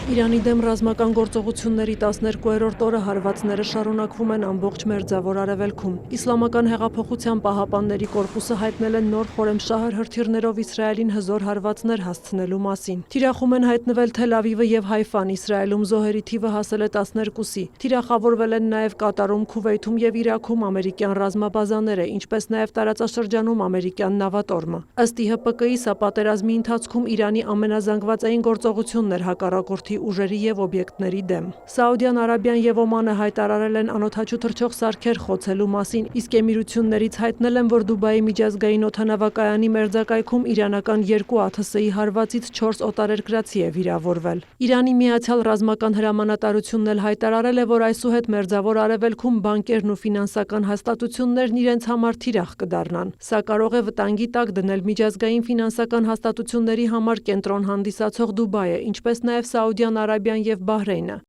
Իրանի դեմ ռազմական գործողությունների 12-րդ օրը հարվածները շարունակվում են ամբողջ Մերձավոր Արևելքում։ Իսլամական հեղափոխության պահապանների կորպուսը հայտնել են նոր Խորեմշահր հրթիռներով Իսրայելին հզոր հարվածներ հասցնելու մասին։ Թիրախում են հայտնվել Թել Ավիվը եւ Հայֆան, Իսրայելում զոհերի թիվը հասել է 12-ի։ Թիրախավորվել են նաեւ Կատարում, Քուվեյթում եւ Իրաքում ամերիկյան ռազմաբազաները, ինչպես նաեւ տարածաշրջանում ամերիկյան նավատորմը։ Ըստ ԻՀՊԿ-ի սա պատերազմի ընթացքում Իրանի ամենազանգվածային գործողությունն էր հակառակորդի ուժերի եւ օբյեկտների դեմ։ Սաուդյան Արաբիան եւ Օմանը հայտարարել են անօդաչու թռչող սարքեր խոցելու մասին, իսկ էմիրություններից հայտնել են, որ Դուբայի միջազգային օդանավակայանի մերձակայքում իրանական 2 ԱԹՍ-ի հարվածից 4 օտարերկրացի է վիրավորվել։ Իրանի Միացյալ ռազմական հրամանատարությունն էլ հայտարարել է, որ այսուհետ Մերձավոր Արևելքում բանկերն ու ֆինանսական հաստատություններն իրենց համար թիրախ կդառնան։ Սա կարող է վտանգի տակ դնել միջազգային ֆինանսական հաստատությունների համար կենտրոն հանդիսացող Դուբայը, ինչպես նաև Սաուդյան Արաբիան եւ Բահրեյնը։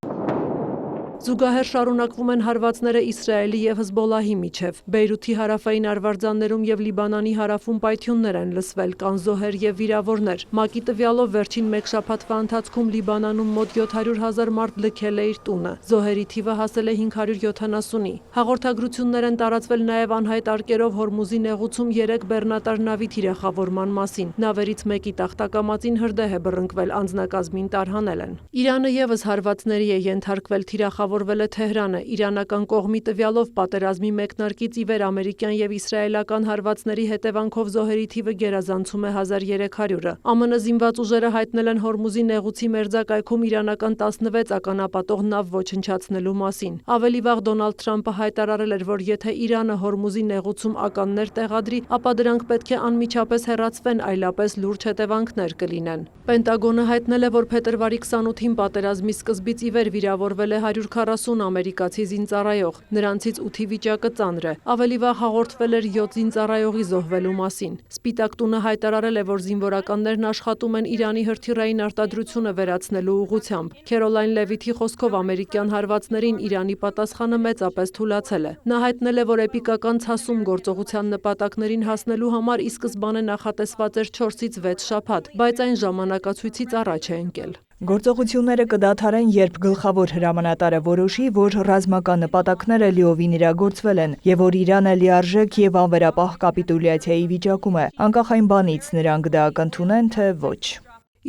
Զուգահեռ շարունակվում են հարվածները Իսրայելի եւ Հզբոլահի միջև։ Բեյրութի հարավային արվարձաններում եւ Լիբանանի հարավում պայթյուններ են լսվել, կան զոհեր եւ վիրավորներ։ ՄԱԿ-ի տվյալով վերջին մեկ շաբաթվա ընթացքում Լիբանանում մոտ 700,000 մարդ լքել է իր տունը։ Զոհերի թիվը հասել է 570-ի։ Հաղորդագրություններ են տարածվել նաեւ անհայտ արկերով Հորմուզի նեղուցում 3 բեռնատար նավի թիրախավորման մասին։ Նավերից մեկի տախտակամածին հրդեհ է բռնկվել, անձնակազմին տարհանել են։ Իրանը եւս հարվածների է ենթարկվել, թիրախավորվել է Թեհրանը։ Իրանական կողմի տվյալով պատերազմի մեկնարկից ի վեր ամերիկյան եւ իսրայելական հարվածների հետևանքով զոհերի թիվը գերազանցում է 1300-ը։ ԱՄՆ զինված ուժերը հայտնել են Հորմուզի նեղուցի մերձակայքում իրանական 16 ականապատող նավ ոչնչացնելու մասին։ Ավելի վաղ Դոնալդ Թրամփը հայտարարել էր, որ եթե Իրանը Հորմուզի նեղուցում ականներ տեղադրի, ապա դրանք պետք է անմիջապես հեռացվեն, այլապես լուրջ հետևանքներ կլինեն։ Պենտագոնը հայտնել է, որ փետրվարի 28-ին պատերազմի սկզբից ի վեր վիրավորվել է 140 ամերիկացի զինծառայող, նրանցից 8-ի վիճակը ծանր է։ Ավելի վաղ հաղորդվել էր 7 զինծառայողի զոհվելու մասին։ Սպիտակ տունը հայտարարել է, որ զինվորականներն աշխատում են Իրանի հրթիռային արտադրությունը վերացնելու ուղղությամբ։ Քերոլայն Լևիթի խոսքով ամերիկյան հարվածներին Իրանի պատասխանը մեծապես թուլացել է։ Նա հայտնել է, որ էպիկական ցասում գործողության նպատակներին հասնելու համար ի սկզբանե նախատեսված էր 4-ից 6 շաբաթ, բայց այն ժամանակացույցից առաջ է ընկել։ Գործողությունները կդադարեն, երբ գլխավոր հրամանատարը որոշի, որ ռազմական նպատակները լիովին իրագործվել են եւ որ Իրանը լիարժեք եւ անվերապահ կապիտուլյացիայի վիճակում է, անկախ այն բանից նրանք դա կընդունեն, թե ոչ։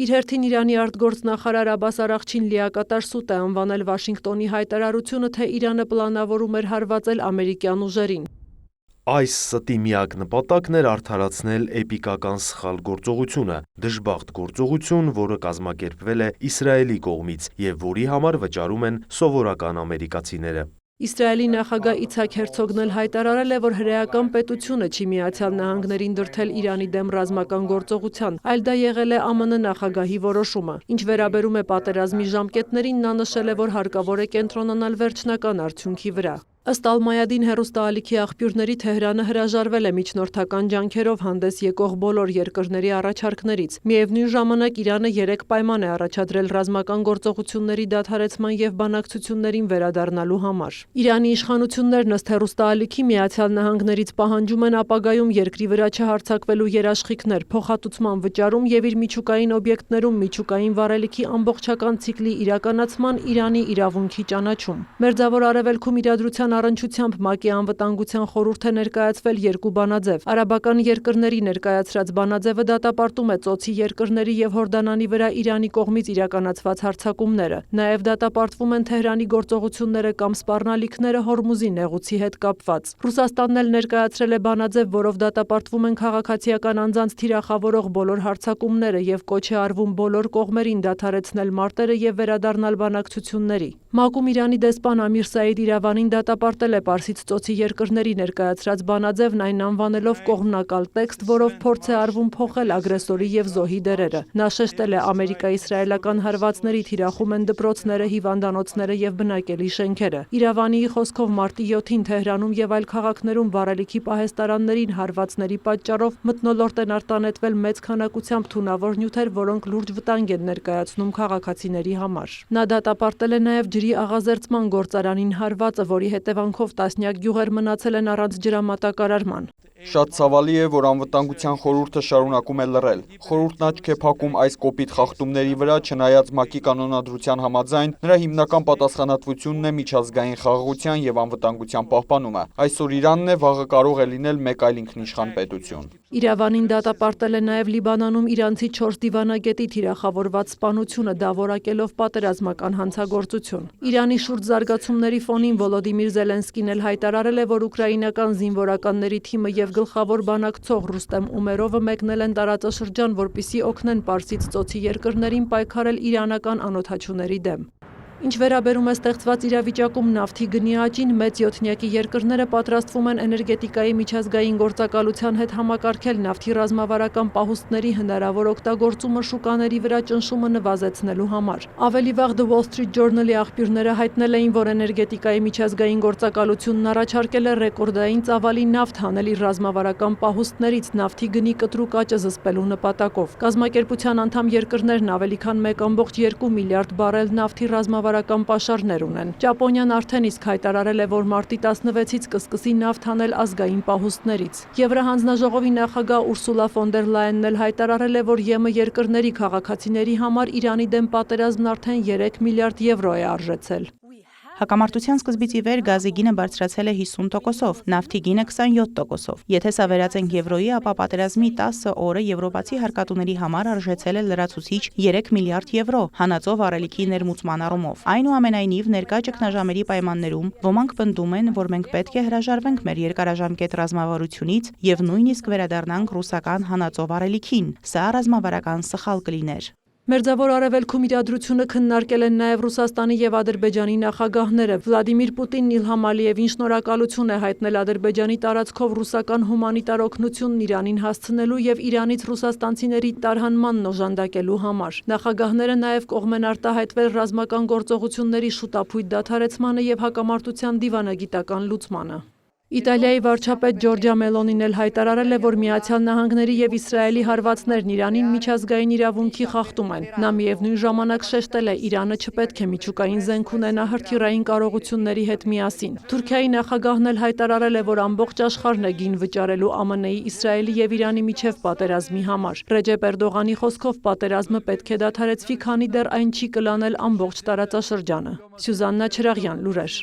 Իր հերթին Իրանի արտգործնախարար Աբբաս Արաղչին լիակատար սուտ է անվանել Վաշինգտոնի հայտարարությունը, թե Իրանը պլանավորում էր հարվածել ամերիկյան ուժերին։ Այս ստի միակ նպատակն էր արդարացնել էպիկական սխալ գործողությունը, դժբախտ գործողություն, որը կազմակերպվել է Իսրայելի կողմից եւ որի համար վճարում են սովորական ամերիկացիները։ Իսրայելի նախագահ Իցհակ Հերցոգն էլ հայտարարել է, որ հրեական պետությունը չի Միացյալ Նահանգներին դրդել Իրանի դեմ ռազմական գործողության, այլ դա եղել է ԱՄՆ նախագահի որոշումը։ Ինչ վերաբերում է պատերազմի ժամկետներին, նա նշել է, որ հարկավոր է կենտրոնանալ վերջնական արդյունքի վրա։ Ըստ Ալ-Մայադին հեռուստաալիքի աղբյուրների Թեհրանը հրաժարվել է միջնորդական ջանքերով հանդես եկող բոլոր երկրների առաջարկներից։ Միևնույն ժամանակ Իրանը 3 պայման է առաջադրել ռազմական գործողությունների դադարեցման եւ բանակցություններին վերադառնալու համար։ Իրանի իշխանություններն ըստ հեռուստաալիքի Միացյալ Նահանգներից պահանջում են ապագայում երկրի վրա չհարձակվելու երաշխիքներ, փոխհատուցման վճարում եւ իր միջուկային օբյեկտներում միջուկային վառելիքի ամբողջական ցիկլի իրականացման Իրանի իրավունքի ճանաչում։ Մերձավոր Արևելքում իրադրության առնչությամբ ՄԱԿ-ի անվտանգության խորհուրդ է ներկայացվել 2 բանաձև։ Արաբական երկրների ներկայացրած բանաձևը դատապարտում է ծոցի երկրների եւ Հորդանանի վրա Իրանի կողմից իրականացված հարձակումները։ Նաեւ դատապարտվում են Թեհրանի գործողությունները կամ սպառնալիքները Հորմուզի նեղուցի հետ կապված։ Ռուսաստանն էլ ներկայացրել է բանաձև, որով դատապարտվում են քաղաքացիական անձանց թիրախավորող բոլոր հարձակումները եւ կոչ է արվում բոլոր կողմերին դադարեցնել մարտերը եւ վերադառնալ բանակցությունների։ ՄԱԿ-ում Իրանի դեսպան Ամիր Սաիդ Իրավանին դատապարտել է Պարսից ծոցի երկրների ներկայացրած բանաձևն այն անվանելով կողմնակալ տեքստ, որով փորձ է արվում փոխել ագրեսորի եւ զոհի դերերը։ Նա շեշտել է ամերիկա-իսրայելական հարվածների թիրախում են դպրոցները, հիվանդանոցները եւ բնակելի շենքերը։ Իրավանիի խոսքով մարտի 7-ին Թեհրանում եւ այլ քաղաքներում վառելիքի պահեստարաններին հարվածների պատճառով մթնոլորտ են արտանետվել մեծ քանակությամբ թունավոր նյութեր, որոնք լուրջ վտանգ են ներկայացնում քաղաքացիների համար։ Նա դատապարտել է նաեւ ջրի աղազերծման գործարանին հարվածը, որի հետևանքով տասնյակ գյուղեր մնացել են առանց ջրամատակարարման։ Շատ ցավալի է, որ անվտանգության խորհուրդը շարունակում է լռել։ Խորհուրդն աչք է փակում այս կոպիտ խախտումների վրա, չնայած ՄԱԿ-ի կանոնադրության համաձայն նրա հիմնական պատասխանատվությունն է միջազգային խաղաղության եւ անվտանգության պահպանումը։ Այսօր Իրանն է, վաղը կարող է լինել մեկ այլ ինքնիշխան պետություն։ Իրավանին դատապարտել է նաև Լիբանանում իրանցի 4 դիվանագետի թիրախավորված սպանությունը, դա որակելով պատերազմական հանցագործություն։ Իրանի շուրջ զարգացումների ֆոնին Վոլոդիմիր Զելենսկին էլ հայտարարել է, որ ուկրաինական զինվորականների թիմը եւ գլխավոր բանակցող Ռուստեմ Ումերովը մեկնել են տարածաշրջան, որպեսզի օգնեն Պարսից ծոցի երկրներին պայքարել իրանական անօդաչուների դեմ։ Ինչ վերաբերում է ստեղծված իրավիճակում նավթի գնի աճին, մեծ յոթնյակի երկրները պատրաստվում են էներգետիկայի միջազգային գործակալության հետ համակարգել նավթի ռազմավարական պահուստների հնարավոր օգտագործումը շուկաների վրա ճնշումը նվազեցնելու համար։ Ավելի վաղ The Wall Street Journal-ի աղբյուրները հայտնել էին, որ էներգետիկայի միջազգային գործակալությունն առաջարկել է ռեկորդային ծավալի նավթ հանել իր ռազմավարական պահուստներից նավթի գնի կտրուկ աճը զսպելու նպատակով։ Կազմակերպության անդամ երկրներն ավելի քան 1.2 միլիարդ բարել նավթի ռազմավարական պաշարներ ունեն։ Ճապոնիան արդեն իսկ հայտարարել է, որ մարտի 16-ից կսկսի նավթ հանել ազգային պահուստներից։ Եվրահանձնաժողովի նախագահ Ուրսուլա ֆոն դեր Լայենն էլ հայտարարել է, որ ԵՄ երկրների քաղաքացիների համար Իրանի դեմ պատերազմն արդեն 3 միլիարդ եվրո է արժեցել։ Հակամարտության սկզբից ի վեր գազի գինը բարձրացել է 50%, նավթի գինը 27%։ Եթե սա վերածենք եվրոյի, ապա պատերազմի 10 օրը եվրոպացի հարկատուների համար արժեցել է լրացուցիչ 3 միլիարդ եվրո, հանածով առելիքի ներմուծման առումով։ Այնուամենայնիվ, ներկա ճգնաժամերի պայմաններում ոմանք պնդում են, որ մենք պետք է հրաժարվենք մեր երկարաժամկետ ռազմավարությունից եւ նույնիսկ վերադառնանք ռուսական հանածով առելիքին։ Սա ռազմավարական սխալ կլիներ։ Մերձավոր Արևելքում իրադրությունը քննարկել են նաև Ռուսաստանի եւ Ադրբեջանի նախագահները։ Վլադիմիր Պուտինն Իլհամ Ալիևին շնորհակալություն է հայտնել Ադրբեջանի տարածքով ռուսական հումանիտար օգնությունն Իրանին հասցնելու եւ Իրանից ռուսաստանցիների տարհանմանն օժանդակելու համար։ Նախագահները նաև կողմ են արտահայտվել ռազմական գործողությունների շուտափույթ դադարեցմանը եւ հակամարտության դիվանագիտական լուծմանը։ Իտալիայի վարչապետ Ջորջա Մելոնին էլ հայտարարել է, որ Միացյալ Նահանգների եւ Իսրայելի հարվածներն Իրանին միջազգային իրավունքի խախտում են։ Նա միևնույն ժամանակ շեշտել է, Իրանը չպետք է միջուկային զենք ունենա հրթիռային կարողությունների հետ միասին։ Թուրքիայի նախագահն էլ հայտարարել է, որ ամբողջ աշխարհն է գին վճարելու ԱՄՆ-ի, Իսրայելի եւ Իրանի միջև պատերազմի համար։ Ռեջեփ Էրդողանի խոսքով պատերազմը պետք է դադարեցվի, քանի դեռ այն չի կլանել ամբողջ տարածաշրջանը։ Սյուզաննա Չրաղյան, լուրեր։